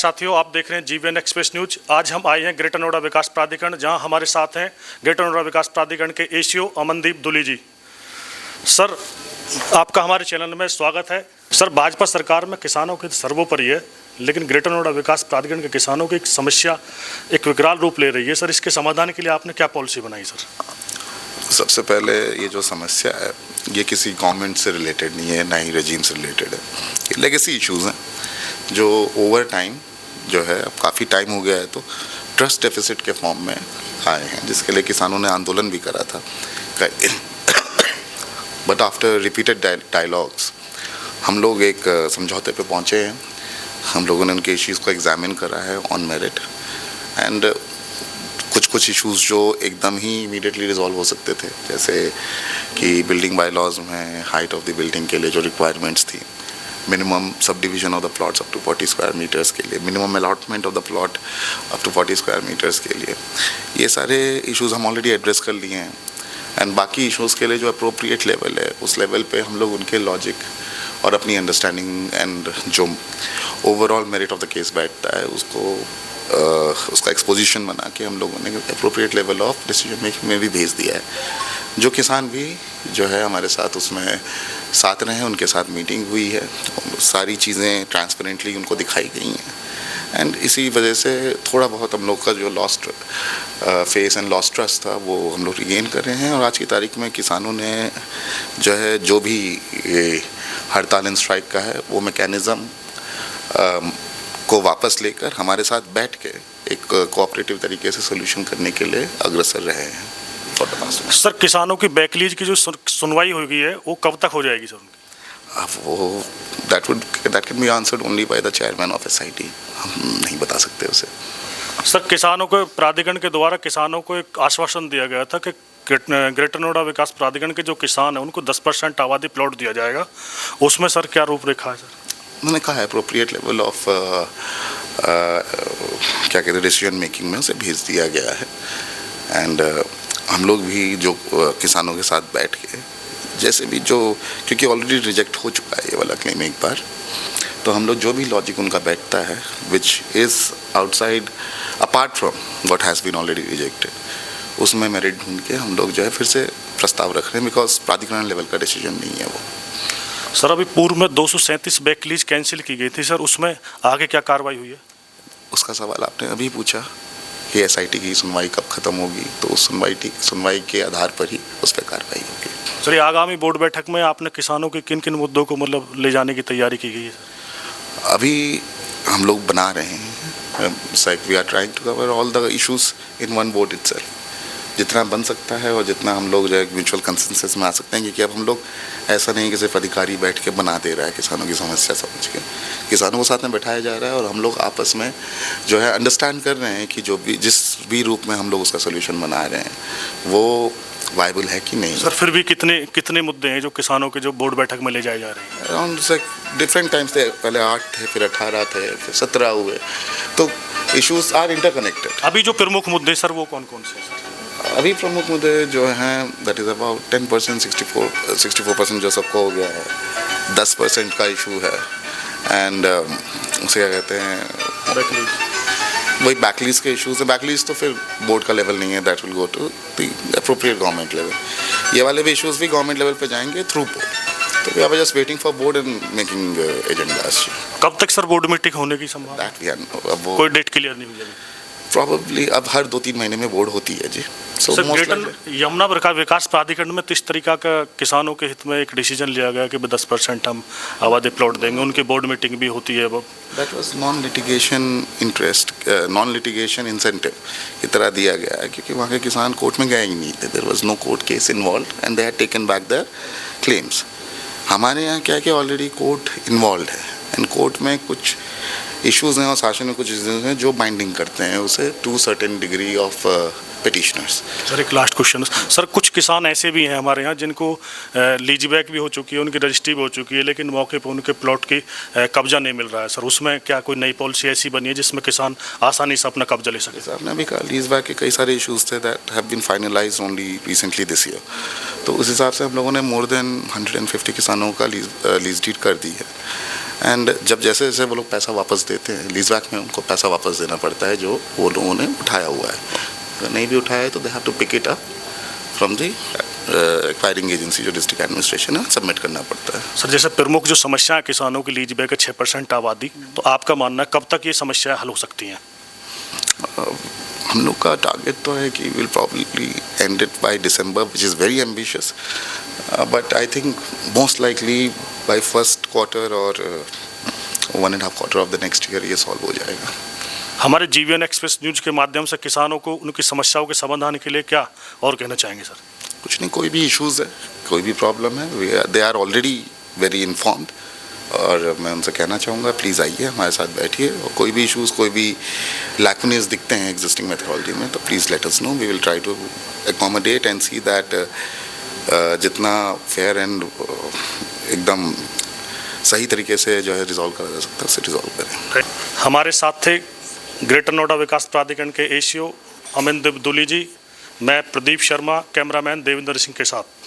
साथियों, आप देख रहे हैं जीवीएन एक्सप्रेस न्यूज। आज हम आए हैं ग्रेटर नोएडा विकास प्राधिकरण, जहां हमारे साथ हैं ग्रेटर नोएडा विकास प्राधिकरण के एसीओ अमनदीप दुली जी। सर, आपका हमारे चैनल में स्वागत है। सर, भाजपा सरकार में किसानों के सर्वोपरि है, लेकिन ग्रेटर नोएडा विकास प्राधिकरण के किसानों की एक समस्या एक विकराल रूप ले रही है। सर, इसके समाधान के लिए आपने क्या पॉलिसी बनाई? सर, सबसे पहले ये जो समस्या है ये किसी गवर्नमेंट से रिलेटेड नहीं है, ना ही रेजीम से रिलेटेड है। ये लेगेसी इश्यूज़ हैं जो ओवर टाइम जो है, अब काफ़ी टाइम हो गया है, तो ट्रस्ट डेफिसिट के फॉर्म में आए हैं, जिसके लिए किसानों ने आंदोलन भी करा था। बट आफ्टर रिपीटेड डायलॉग्स हम लोग एक समझौते पे पहुँचे हैं। हम लोगों ने उनके इश्यूज़ को एग्जामिन करा है ऑन मेरिट, एंड कुछ इश्यूज़ जो एकदम ही इमीडिएटली रिजॉल्व हो सकते थे, जैसे कि बिल्डिंग बाय लॉज में हाइट ऑफ द बिल्डिंग के लिए जो रिक्वायरमेंट्स थी, minimum subdivision of the plots up to 40 square metres के लिए, minimum allotment of the plot up to 40 square metres के लिए, ये सारे इश्यूज़ हम ऑलरेडी एड्रेस कर लिए हैं। एंड बाकी इश्यूज़ के लिए जो अप्रोप्रिएट लेवल है, उस लेवल पे हम लोग उनके लॉजिक और अपनी अंडरस्टैंडिंग एंड जो overall merit of the case बैठता है उसका एक्सपोजिशन बना के हम लोगों ने appropriate level of decision making में भी भेज दिया है। जो किसान भी जो है हमारे साथ उसमें साथ रहे हैं, उनके साथ मीटिंग हुई है, सारी चीज़ें ट्रांसपेरेंटली उनको दिखाई गई हैं। एंड इसी वजह से थोड़ा बहुत हम लोग का जो lost face and lost trust था वो हम लोग रिगेन कर रहे हैं। और आज की तारीख में किसानों ने जो है जो भी हड़ताल एंड स्ट्राइक का है वो मैकेनिज़्म को वापस लेकर हमारे साथ बैठ के एक कोऑपरेटिव तरीके से सोल्यूशन करने के लिए अग्रसर रहे हैं। सर, किसानों की बैकलीज की जो सुनवाई हो गई है वो कब तक हो जाएगी? सर, अब वो that can be answered only by the chairman of SIT. हम नहीं बता सकते उसे। सर, किसानों को प्राधिकरण के द्वारा किसानों को एक आश्वासन दिया गया था कि ग्रेटर नोएडा विकास प्राधिकरण के जो किसान हैं उनको 10% आबादी प्लॉट दिया जाएगा। उसमें सर क्या रूपरेखा है? सर, उन्होंने कहा है अप्रोप्रिएट लेवल ऑफ क्या कहते हैं डिसीजन मेकिंग में उसे भेज दिया गया है। एंड हम लोग भी जो किसानों के साथ बैठ के जैसे भी जो, क्योंकि ऑलरेडी रिजेक्ट हो चुका है ये वाला क्लेम एक बार, तो हम लोग जो भी लॉजिक उनका बैठता है which is outside apart from what has been already rejected, उसमें मेरिट ढूंढ के हम लोग जो है फिर से प्रस्ताव रख रहे हैं, बिकॉज प्राधिकरण लेवल का डिसीजन नहीं है वो। सर, अभी पूर्व में 237 बैकलीज कैंसिल की गई थी। सर, उसमें आगे क्या कार्रवाई हुई है? उसका सवाल आपने अभी पूछा कि एसआईटी की सुनवाई कब खत्म होगी, तो उस सुनवाई के आधार पर ही उस पर कार्रवाई होगी। सर, आगामी बोर्ड बैठक में आपने किसानों के किन किन मुद्दों को मतलब ले जाने की तैयारी की गई है? अभी हम लोग बना रहे हैं, we are trying to cover all the issues in one board itself, जितना बन सकता है और जितना हम लोग जो है म्यूचुअल कंसेंसस में आ सकते हैं। क्योंकि अब हम लोग ऐसा नहीं कि सिर्फ अधिकारी बैठ के बना दे रहा है किसानों की समस्या समझ के, किसानों को साथ में बैठाया जा रहा है और हम लोग आपस में जो है अंडरस्टैंड कर रहे हैं कि जो भी जिस भी रूप में हम लोग उसका सोल्यूशन बना रहे हैं वो वायबल है कि नहीं। सर, फिर भी कितने मुद्दे हैं जो किसानों के जो बोर्ड बैठक में ले जाए जा रहे हैं? अराउंड डिफरेंट टाइम्स थे, पहले 8 थे, फिर 18 थे, फिर 17 हुए, तो इश्यूज आर इंटरकनेक्टेड। अभी जो प्रमुख मुद्दे सर वो कौन कौन से? अभी प्रमुख मुद्दे जो हैं दैट इज़ अबाउट 10%, 64% जो सबको हो गया है, 10% का इशू है। एंड उसे क्या कहते हैं, वही बैकलीज के इश्यूज है। बैकलीज तो फिर बोर्ड का लेवल नहीं है, that will go to the appropriate government level. ये वाले भी इश्यूज भी गवर्नमेंट लेवल पे जाएंगे थ्रू बोर्ड। तो we are just waiting for board and making agendas. कब तक सर बोर्ड मीटिंग होने की संभावना? दैट वी आर, अब कोई डेट क्लियर नहीं हुई? प्रॉबली अब हर 2-3 महीने में बोर्ड होती है जी। सर, ग्रेटर यमुना विकास प्राधिकरण में किस तरीका का किसानों के हित में एक डिसीजन लिया गया कि 10% हम आबादी प्लॉट देंगे? उनकी बोर्ड मीटिंग भी होती है वो। That was non litigation interest, non litigation incentive की तरह दिया गया है, क्योंकि वहाँ के किसान कोर्ट में गए ही नहीं थे। There was no court case involve and they had taken back their claims. हमारे यहाँ क्या है कि ऑलरेडी कोर्ट इन्वॉल्व है एंड कोर्ट में कुछ इश्यूज़ हैं और शासन में कुछ इश्यूज़ हैं जो बाइंडिंग करते हैं उसे to certain degree of petitioners. Sir, एक लास्ट क्वेश्चन सर, कुछ किसान ऐसे भी हैं हमारे यहाँ जिनको लीज बैक भी हो चुकी है, उनकी रजिस्ट्री भी हो चुकी है, लेकिन मौके पर उनके प्लॉट की कब्जा नहीं मिल रहा है। सर, उसमें क्या कोई नई पॉलिसी ऐसी बनी है जिसमें किसान आसानी से अपना कब्जा ले सके? सर, आपने अभी कहा लीज बैक के कई सारे इश्यूज़ थे that have been finalised only recently this year. तो उस हिसाब से हम लोगों ने मोर देन 150 किसानों का लीज डीड कर दी है। एंड जब जैसे जैसे वो लोग पैसा वापस देते हैं, लीज बैक में उनको पैसा वापस देना पड़ता है जो वो लोगों ने उठाया हुआ है। अगर नहीं भी उठाया है तो they have to pick it up from the acquiring agency जो डिस्ट्रिक्ट एडमिनिस्ट्रेशन है, सबमिट करना पड़ता है। सर जैसे प्रमुख जो समस्या है किसानों की लीज बैक 6% आबादी, तो आपका मानना है कब तक ये समस्या हल हो सकती हैं? हम लोग का टारगेट तो है कि will probably and it by December, which is very ambitious, but I think most likely by first quarter और 1.5 quarter of the next year ये सॉल्व हो जाएगा। हमारे जीवीएन एक्सप्रेस न्यूज के माध्यम से किसानों को उनकी समस्याओं के समाधान के लिए क्या और कहना चाहेंगे सर? कुछ नहीं, कोई भी इश्यूज है, कोई भी प्रॉब्लम है, they are already very informed, और मैं उनसे कहना चाहूँगा प्लीज़ आइए हमारे साथ बैठिए, और कोई भी इश्यूज़, कोई भी लैकुनेस दिखते हैं एग्जिस्टिंग मेथोडोलॉजी में तो please let us know, we will try to accommodate and see that जितना फेयर एंड एकदम सही तरीके से जो है रिजॉल्व करा जा सकता है उसे रिजॉल्व करें। हमारे साथ थे ग्रेटर नोएडा विकास प्राधिकरण के एसीओ अमनदीप दुली जी। मैं प्रदीप शर्मा, कैमरामैन देवेंद्र सिंह के साथ।